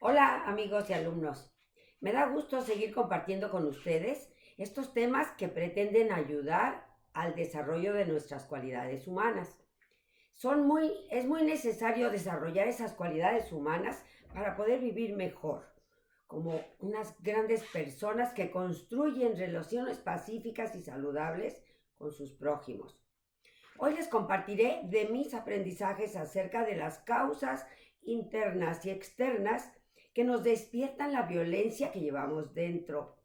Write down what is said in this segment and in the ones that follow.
Hola amigos y alumnos. Me da gusto seguir compartiendo con ustedes estos temas que pretenden ayudar al desarrollo de nuestras cualidades humanas. Es muy necesario desarrollar esas cualidades humanas para poder vivir mejor, como unas grandes personas que construyen relaciones pacíficas y saludables con sus prójimos. Hoy les compartiré de mis aprendizajes acerca de las causas internas y externas que nos despiertan la violencia que llevamos dentro.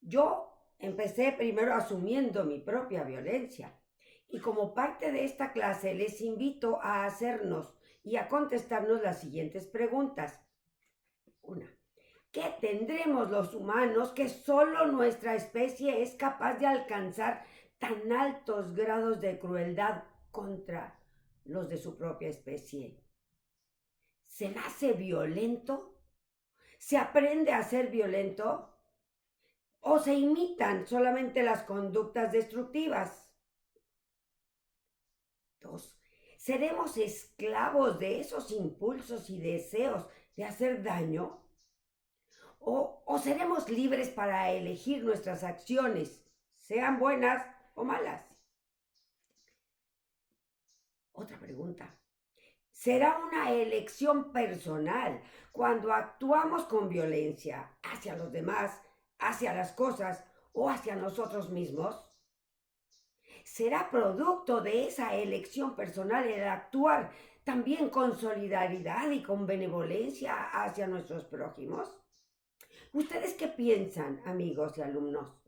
Yo empecé primero asumiendo mi propia violencia y como parte de esta clase les invito a hacernos y a contestarnos las siguientes preguntas. Una, ¿qué tendremos los humanos que solo nuestra especie es capaz de alcanzar tan altos grados de crueldad contra los de su propia especie? ¿Se nace violento? ¿Se aprende a ser violento? ¿O se imitan solamente las conductas destructivas? Dos, ¿seremos esclavos de esos impulsos y deseos de hacer daño? ¿O seremos libres para elegir nuestras acciones, sean buenas o malas? Otra pregunta. ¿Será una elección personal cuando actuamos con violencia hacia los demás, hacia las cosas o hacia nosotros mismos? ¿Será producto de esa elección personal el actuar también con solidaridad y con benevolencia hacia nuestros prójimos? ¿Ustedes qué piensan, amigos y alumnos?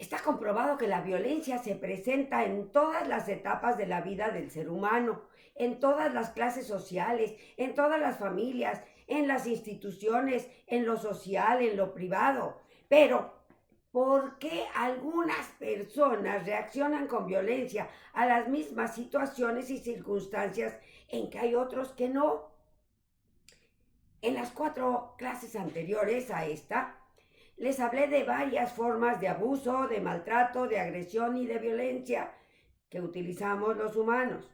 Está comprobado que la violencia se presenta en todas las etapas de la vida del ser humano, en todas las clases sociales, en todas las familias, en las instituciones, en lo social, en lo privado. Pero, ¿por qué algunas personas reaccionan con violencia a las mismas situaciones y circunstancias en que hay otros que no? En las 4 clases anteriores a esta, les hablé de varias formas de abuso, de maltrato, de agresión y de violencia que utilizamos los humanos.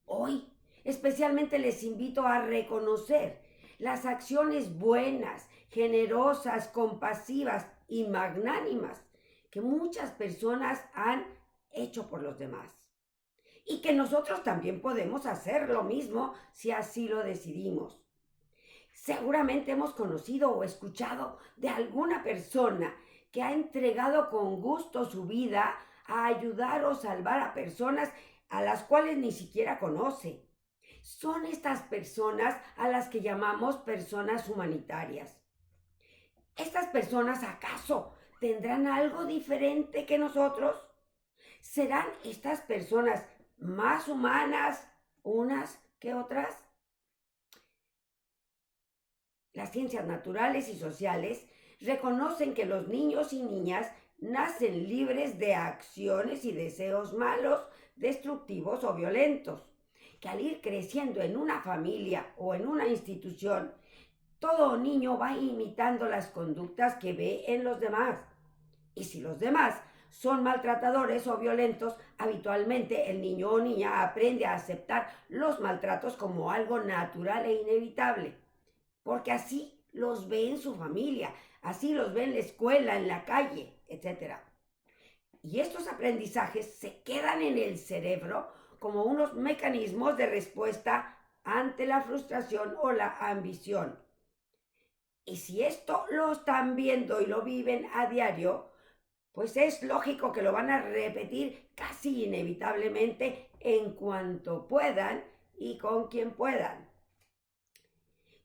Hoy, especialmente les invito a reconocer las acciones buenas, generosas, compasivas y magnánimas que muchas personas han hecho por los demás. Y que nosotros también podemos hacer lo mismo si así lo decidimos. Seguramente hemos conocido o escuchado de alguna persona que ha entregado con gusto su vida a ayudar o salvar a personas a las cuales ni siquiera conoce. Son estas personas a las que llamamos personas humanitarias. ¿Estas personas acaso tendrán algo diferente que nosotros? ¿Serán estas personas más humanas unas que otras? Las ciencias naturales y sociales reconocen que los niños y niñas nacen libres de acciones y deseos malos, destructivos o violentos, que al ir creciendo en una familia o en una institución, todo niño va imitando las conductas que ve en los demás. Y si los demás son maltratadores o violentos, habitualmente el niño o niña aprende a aceptar los maltratos como algo natural e inevitable porque así los ve en su familia, así los ve en la escuela, en la calle, etcétera. Y estos aprendizajes se quedan en el cerebro como unos mecanismos de respuesta ante la frustración o la ambición. Y si esto lo están viendo y lo viven a diario, pues es lógico que lo van a repetir casi inevitablemente en cuanto puedan y con quien puedan.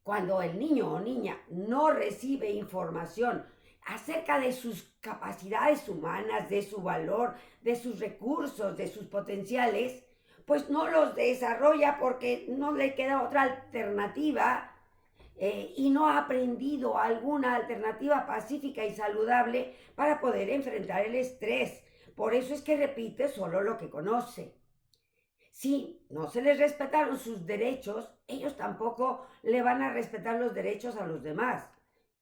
Cuando el niño o niña no recibe información acerca de sus capacidades humanas, de su valor, de sus recursos, de sus potenciales, pues no los desarrolla porque no le queda otra alternativa y no ha aprendido alguna alternativa pacífica y saludable para poder enfrentar el estrés. Por eso es que repite solo lo que conoce. Si no se les respetaron sus derechos, ellos tampoco le van a respetar los derechos a los demás.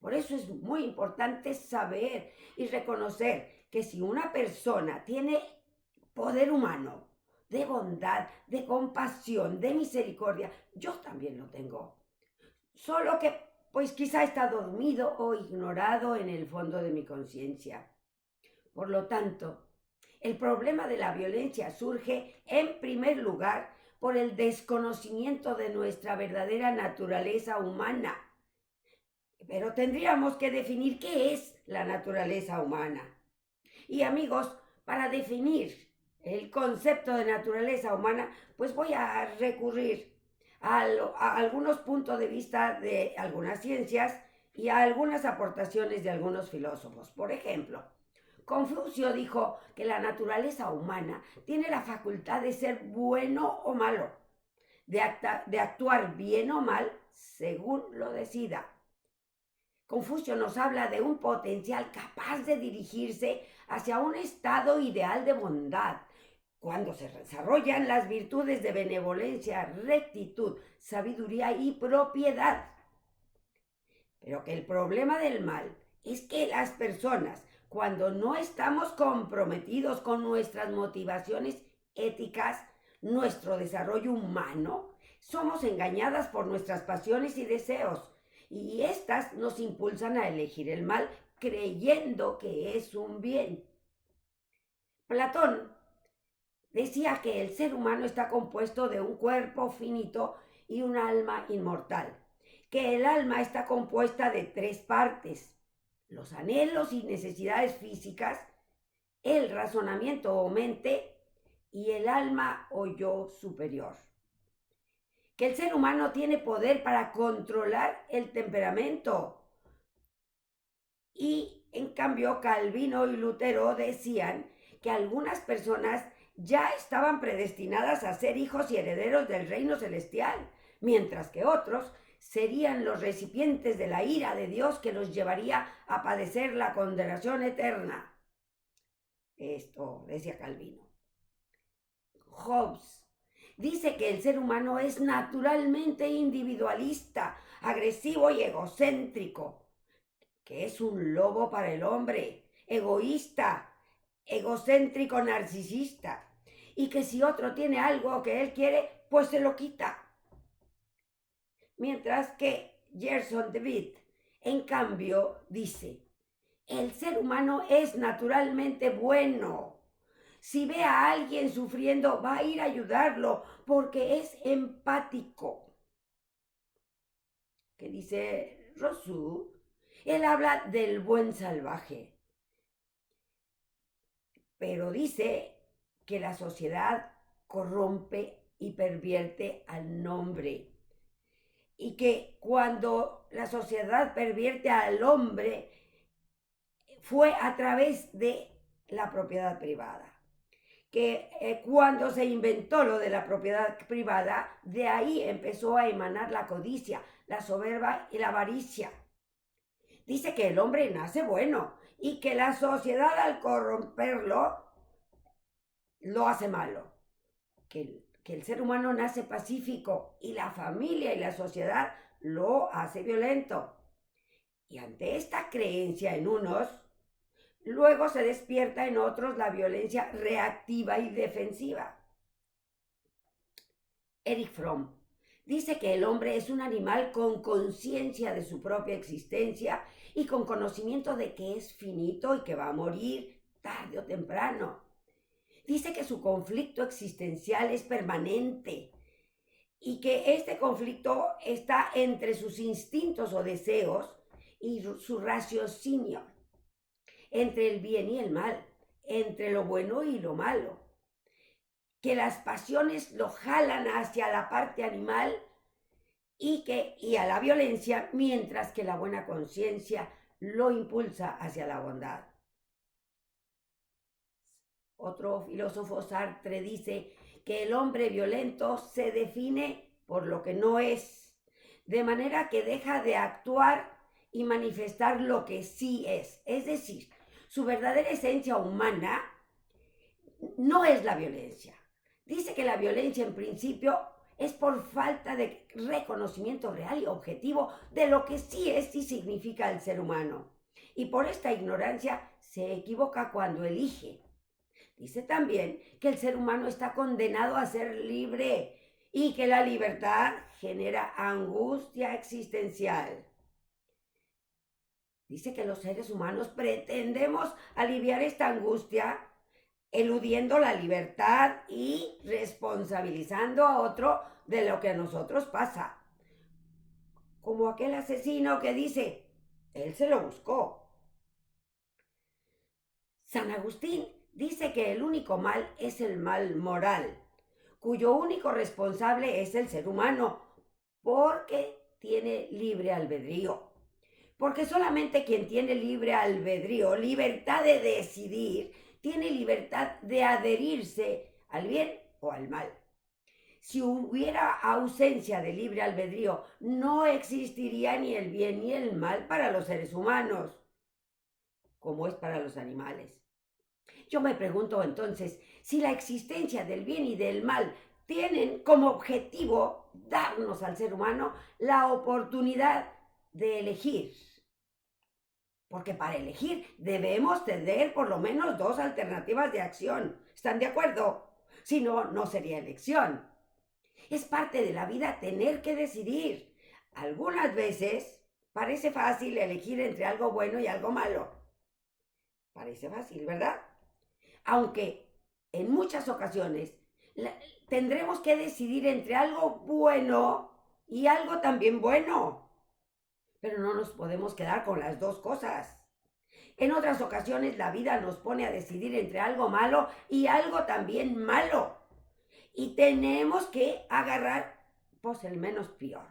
Por eso es muy importante saber y reconocer que si una persona tiene poder humano, de bondad, de compasión, de misericordia, yo también lo tengo. solo que pues quizá está dormido o ignorado en el fondo de mi conciencia. Por lo tanto, el problema de la violencia surge en primer lugar por el desconocimiento de nuestra verdadera naturaleza humana. Pero tendríamos que definir qué es la naturaleza humana. Y amigos, para definir el concepto de naturaleza humana, pues voy a recurrir a algunos puntos de vista de algunas ciencias y a algunas aportaciones de algunos filósofos. Por ejemplo, Confucio dijo que la naturaleza humana tiene la facultad de ser bueno o malo, de actuar bien o mal según lo decida. Confucio nos habla de un potencial capaz de dirigirse hacia un estado ideal de bondad, cuando se desarrollan las virtudes de benevolencia, rectitud, sabiduría y propiedad. Pero que el problema del mal es que las personas, cuando no estamos comprometidos con nuestras motivaciones éticas, nuestro desarrollo humano, somos engañadas por nuestras pasiones y deseos, y éstas nos impulsan a elegir el mal creyendo que es un bien. Platón decía que el ser humano está compuesto de un cuerpo finito y un alma inmortal, que el alma está compuesta de tres partes: los anhelos y necesidades físicas, el razonamiento o mente y el alma o yo superior. Que el ser humano tiene poder para controlar el temperamento. Y en cambio Calvino y Lutero decían que algunas personas ya estaban predestinadas a ser hijos y herederos del reino celestial, mientras que otros serían los recipientes de la ira de Dios que los llevaría a padecer la condenación eterna. Esto decía Calvino. Hobbes dice que el ser humano es naturalmente individualista, agresivo y egocéntrico, que es un lobo para el hombre, egoísta, egocéntrico, narcisista, y que si otro tiene algo que él quiere, pues se lo quita. Mientras que Gerson de Witt, en cambio, dice: el ser humano es naturalmente bueno. Si ve a alguien sufriendo, va a ir a ayudarlo porque es empático. ¿Qué dice Rousseau? Él habla del buen salvaje, pero dice que la sociedad corrompe y pervierte al hombre, y que cuando la sociedad pervierte al hombre fue a través de la propiedad privada. Que cuando se inventó lo de la propiedad privada, de ahí empezó a emanar la codicia, la soberbia y la avaricia. Dice que el hombre nace bueno y que la sociedad, al corromperlo, lo hace malo. Que el ser humano nace pacífico y la familia y la sociedad lo hace violento. Y ante esta creencia en unos, luego se despierta en otros la violencia reactiva y defensiva. Erich Fromm dice que el hombre es un animal con conciencia de su propia existencia y con conocimiento de que es finito y que va a morir tarde o temprano. Dice que su conflicto existencial es permanente y que este conflicto está entre sus instintos o deseos y su raciocinio, entre el bien y el mal, entre lo bueno y lo malo, que las pasiones lo jalan hacia la parte animal y a la violencia, mientras que la buena conciencia lo impulsa hacia la bondad. Otro filósofo, Sartre, dice que el hombre violento se define por lo que no es, de manera que deja de actuar y manifestar lo que sí es decir, su verdadera esencia humana no es la violencia. Dice que la violencia en principio es por falta de reconocimiento real y objetivo de lo que sí es y significa el ser humano. Y por esta ignorancia se equivoca cuando elige. Dice también que el ser humano está condenado a ser libre y que la libertad genera angustia existencial. Dice que los seres humanos pretendemos aliviar esta angustia eludiendo la libertad y responsabilizando a otro de lo que a nosotros pasa. Como aquel asesino que dice, él se lo buscó. San Agustín dice que el único mal es el mal moral, cuyo único responsable es el ser humano, porque tiene libre albedrío. Porque solamente quien tiene libre albedrío, libertad de decidir, tiene libertad de adherirse al bien o al mal. Si hubiera ausencia de libre albedrío, no existiría ni el bien ni el mal para los seres humanos, como es para los animales. Yo me pregunto entonces, si la existencia del bien y del mal tienen como objetivo darnos al ser humano la oportunidad de elegir. Porque para elegir debemos tener por lo menos dos alternativas de acción. ¿Están de acuerdo? Si no, no sería elección. Es parte de la vida tener que decidir. Algunas veces parece fácil elegir entre algo bueno y algo malo. Parece fácil, ¿verdad? Aunque en muchas ocasiones tendremos que decidir entre algo bueno y algo también bueno. Pero no nos podemos quedar con las dos cosas. En otras ocasiones la vida nos pone a decidir entre algo malo y algo también malo. Y tenemos que agarrar, pues, el menos peor.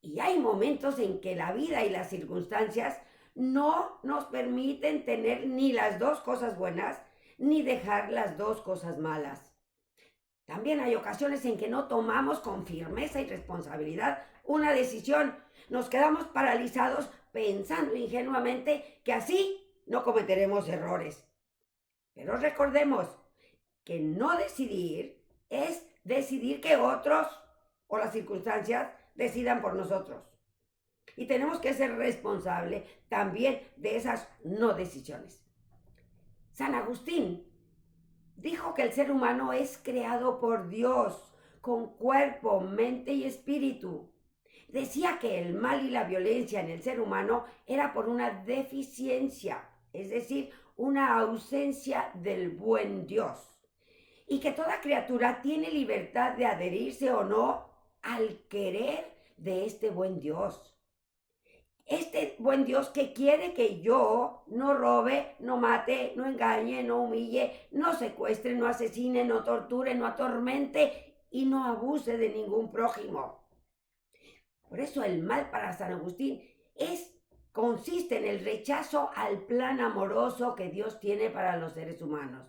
Y hay momentos en que la vida y las circunstancias no nos permiten tener ni las dos cosas buenas, ni dejar las dos cosas malas. También hay ocasiones en que no tomamos con firmeza y responsabilidad una decisión. Nos quedamos paralizados pensando ingenuamente que así no cometeremos errores. Pero recordemos que no decidir es decidir que otros o las circunstancias decidan por nosotros. Y tenemos que ser responsables también de esas no decisiones. San Agustín dijo que el ser humano es creado por Dios, con cuerpo, mente y espíritu. Decía que el mal y la violencia en el ser humano era por una deficiencia, es decir, una ausencia del buen Dios. Y que toda criatura tiene libertad de adherirse o no al querer de este buen Dios. Este buen Dios que quiere que yo no robe, no mate, no engañe, no humille, no secuestre, no asesine, no torture, no atormente y no abuse de ningún prójimo. Por eso el mal para San Agustín consiste en el rechazo al plan amoroso que Dios tiene para los seres humanos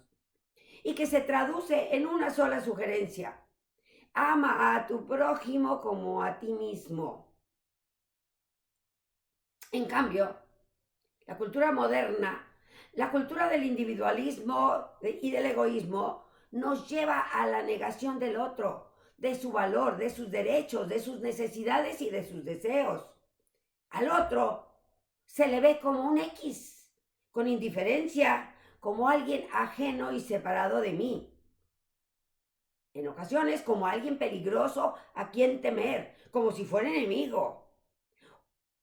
y que se traduce en una sola sugerencia: ama a tu prójimo como a ti mismo. En cambio, la cultura moderna, la cultura del individualismo y del egoísmo, nos lleva a la negación del otro, de su valor, de sus derechos, de sus necesidades y de sus deseos. Al otro se le ve como un X, con indiferencia, como alguien ajeno y separado de mí. En ocasiones como alguien peligroso a quien temer, como si fuera enemigo.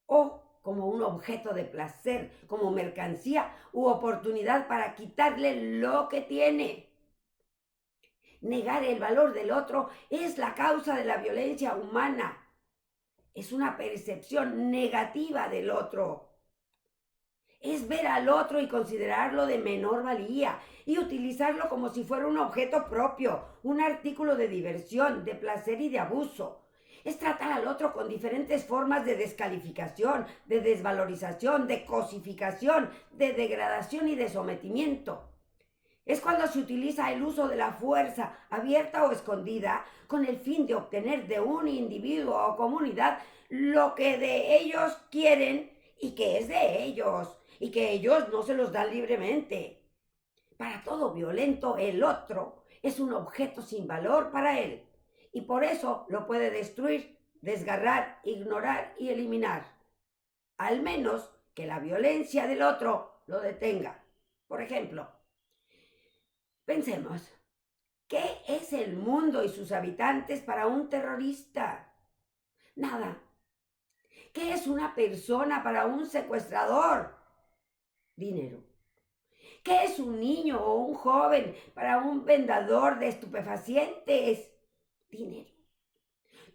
O como un objeto de placer, como mercancía u oportunidad para quitarle lo que tiene. Negar el valor del otro es la causa de la violencia humana. Es una percepción negativa del otro. Es ver al otro y considerarlo de menor valía y utilizarlo como si fuera un objeto propio, un artículo de diversión, de placer y de abuso. Es tratar al otro con diferentes formas de descalificación, de desvalorización, de cosificación, de degradación y de sometimiento. Es cuando se utiliza el uso de la fuerza, abierta o escondida, con el fin de obtener de un individuo o comunidad lo que de ellos quieren y que es de ellos, y que ellos no se los dan libremente. Para todo violento, el otro es un objeto sin valor para él, y por eso lo puede destruir, desgarrar, ignorar y eliminar. Al menos que la violencia del otro lo detenga. Por ejemplo, pensemos, ¿Qué es el mundo y sus habitantes para un terrorista? Nada. ¿Qué es una persona para un secuestrador? Dinero. ¿Qué es un niño o un joven para un vendedor de estupefacientes? Dinero.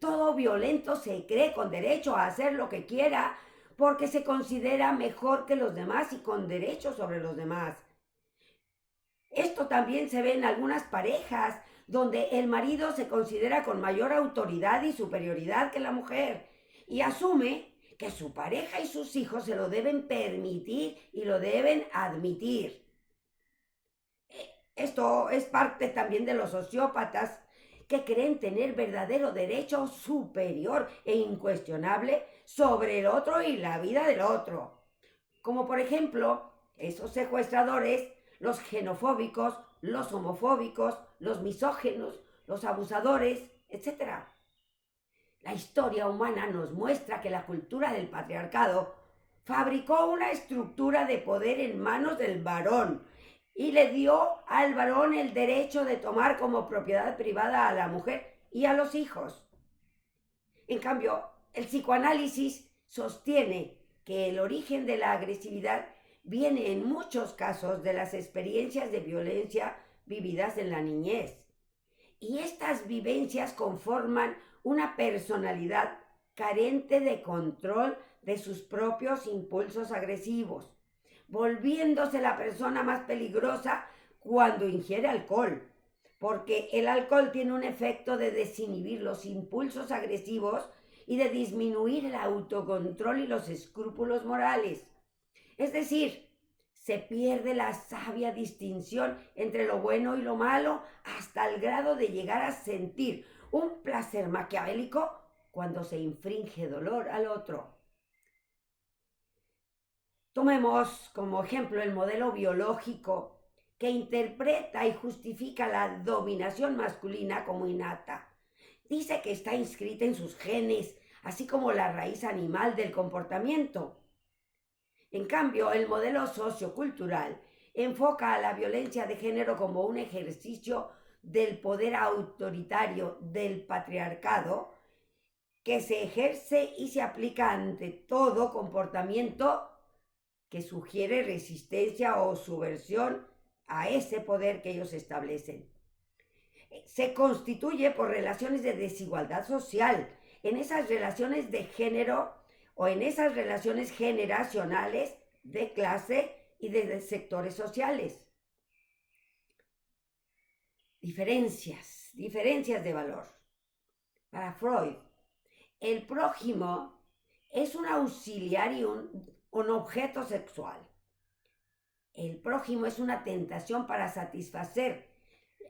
Todo violento se cree con derecho a hacer lo que quiera porque se considera mejor que los demás y con derechos sobre los demás. Esto también se ve en algunas parejas donde el marido se considera con mayor autoridad y superioridad que la mujer y asume que su pareja y sus hijos se lo deben permitir y lo deben admitir. Esto es parte también de los sociópatas que creen tener verdadero derecho superior e incuestionable sobre el otro y la vida del otro. Como por ejemplo, esos secuestradores, los xenofóbicos, los homofóbicos, los misógenos, los abusadores, etc. La historia humana nos muestra que la cultura del patriarcado fabricó una estructura de poder en manos del varón y le dio al varón el derecho de tomar como propiedad privada a la mujer y a los hijos. En cambio, el psicoanálisis sostiene que el origen de la agresividad viene en muchos casos de las experiencias de violencia vividas en la niñez. Y estas vivencias conforman una personalidad carente de control de sus propios impulsos agresivos, volviéndose la persona más peligrosa cuando ingiere alcohol, porque el alcohol tiene un efecto de desinhibir los impulsos agresivos y de disminuir el autocontrol y los escrúpulos morales. Es decir, se pierde la sabia distinción entre lo bueno y lo malo hasta el grado de llegar a sentir un placer maquiavélico cuando se infringe dolor al otro. Tomemos como ejemplo el modelo biológico que interpreta y justifica la dominación masculina como innata. Dice que está inscrita en sus genes, así como la raíz animal del comportamiento. En cambio, el modelo sociocultural enfoca a la violencia de género como un ejercicio del poder autoritario del patriarcado que se ejerce y se aplica ante todo comportamiento que sugiere resistencia o subversión a ese poder que ellos establecen. Se constituye por relaciones de desigualdad social. En esas relaciones de género o en esas relaciones generacionales de clase y de sectores sociales. Diferencias de valor. Para Freud, el prójimo es un auxiliar y un objeto sexual. El prójimo es una tentación para satisfacer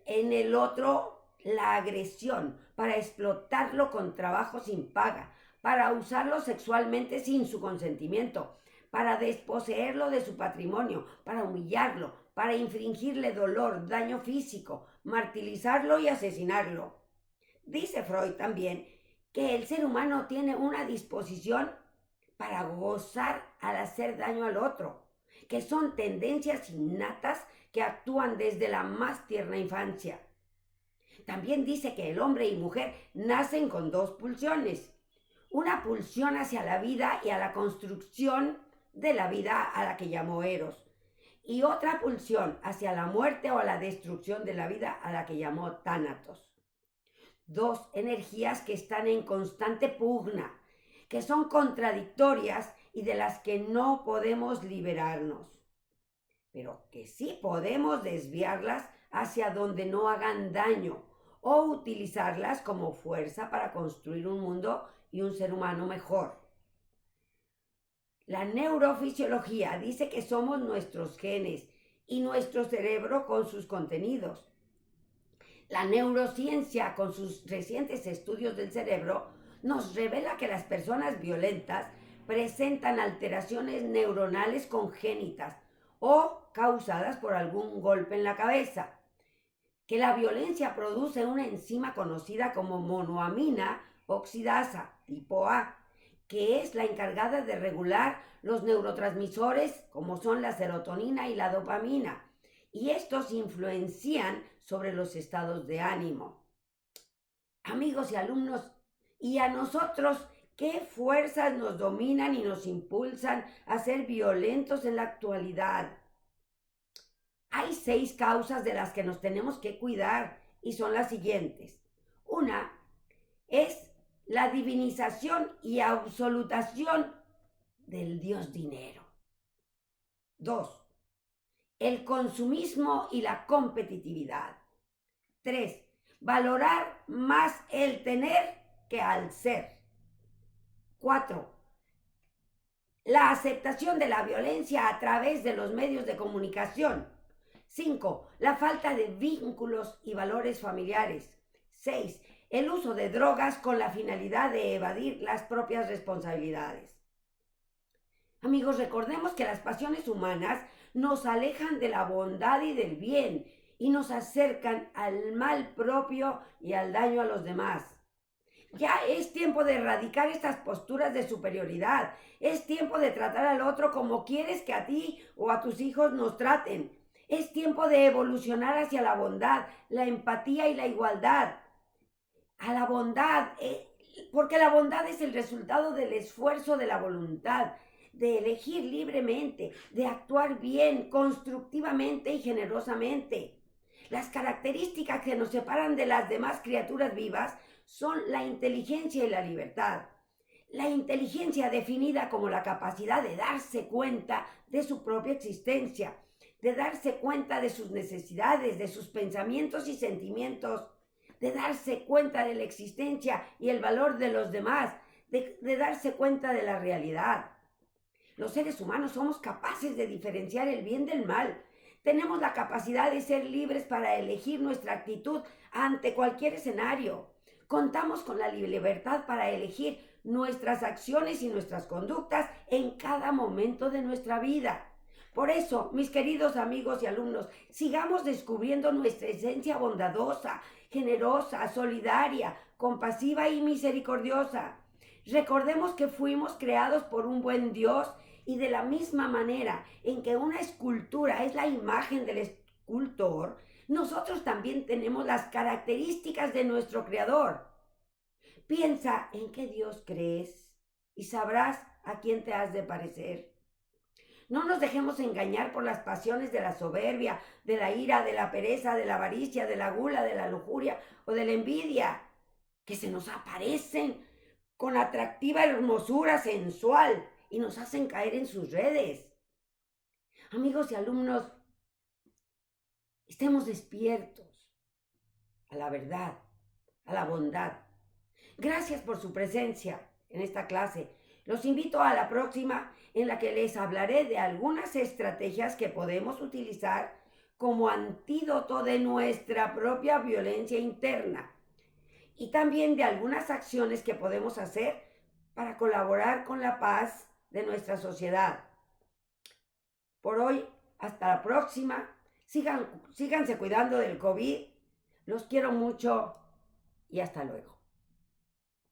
en el otro la agresión, para explotarlo con trabajo sin paga, para usarlo sexualmente sin su consentimiento, para desposeerlo de su patrimonio, para humillarlo, para infligirle dolor, daño físico, martirizarlo y asesinarlo. Dice Freud también que el ser humano tiene una disposición para gozar al hacer daño al otro, que son tendencias innatas que actúan desde la más tierna infancia. También dice que el hombre y mujer nacen con dos pulsiones. Una pulsión hacia la vida y a la construcción de la vida a la que llamó Eros. Y otra pulsión hacia la muerte o a la destrucción de la vida a la que llamó Tánatos. Dos energías que están en constante pugna, que son contradictorias y de las que no podemos liberarnos, pero que sí podemos desviarlas hacia donde no hagan daño o utilizarlas como fuerza para construir un mundo y un ser humano mejor. La neurofisiología dice que somos nuestros genes y nuestro cerebro con sus contenidos. La neurociencia, con sus recientes estudios del cerebro, nos revela que las personas violentas presentan alteraciones neuronales congénitas o causadas por algún golpe en la cabeza, que la violencia produce una enzima conocida como monoamina oxidasa tipo A, que es la encargada de regular los neurotransmisores como son la serotonina y la dopamina, y estos influencian sobre los estados de ánimo. Amigos y alumnos, ¿y a nosotros qué fuerzas nos dominan y nos impulsan a ser violentos en la actualidad? Hay 6 causas de las que nos tenemos que cuidar y son las siguientes. Una es la divinización y absolutación del dios dinero. 2. El consumismo y la competitividad. 3. Valorar más el tener que al ser. 4. La aceptación de la violencia a través de los medios de comunicación. 5. La falta de vínculos y valores familiares. 6. El uso de drogas con la finalidad de evadir las propias responsabilidades. Amigos, recordemos que las pasiones humanas nos alejan de la bondad y del bien y nos acercan al mal propio y al daño a los demás. Ya es tiempo de erradicar estas posturas de superioridad. Es tiempo de tratar al otro como quieres que a ti o a tus hijos nos traten. Es tiempo de evolucionar hacia la bondad, la empatía y la igualdad. A la bondad, porque la bondad es el resultado del esfuerzo de la voluntad, de elegir libremente, de actuar bien, constructivamente y generosamente. Las características que nos separan de las demás criaturas vivas son la inteligencia y la libertad. La inteligencia definida como la capacidad de darse cuenta de su propia existencia, de darse cuenta de sus necesidades, de sus pensamientos y sentimientos, de darse cuenta de la existencia y el valor de los demás, de darse cuenta de la realidad. Los seres humanos somos capaces de diferenciar el bien del mal. Tenemos la capacidad de ser libres para elegir nuestra actitud ante cualquier escenario. Contamos con la libertad para elegir nuestras acciones y nuestras conductas en cada momento de nuestra vida. Por eso, mis queridos amigos y alumnos, sigamos descubriendo nuestra esencia bondadosa, generosa, solidaria, compasiva y misericordiosa. Recordemos que fuimos creados por un buen Dios y de la misma manera en que una escultura es la imagen del escultor, nosotros también tenemos las características de nuestro Creador. Piensa en qué Dios crees y sabrás a quién te has de parecer. No nos dejemos engañar por las pasiones de la soberbia, de la ira, de la pereza, de la avaricia, de la gula, de la lujuria o de la envidia, que se nos aparecen con atractiva hermosura sensual y nos hacen caer en sus redes. Amigos y alumnos, estemos despiertos a la verdad, a la bondad. Gracias por su presencia en esta clase. Los invito a la próxima, en la que les hablaré de algunas estrategias que podemos utilizar como antídoto de nuestra propia violencia interna y también de algunas acciones que podemos hacer para colaborar con la paz de nuestra sociedad. Por hoy, hasta la próxima. Síganse cuidando del COVID. Los quiero mucho y hasta luego.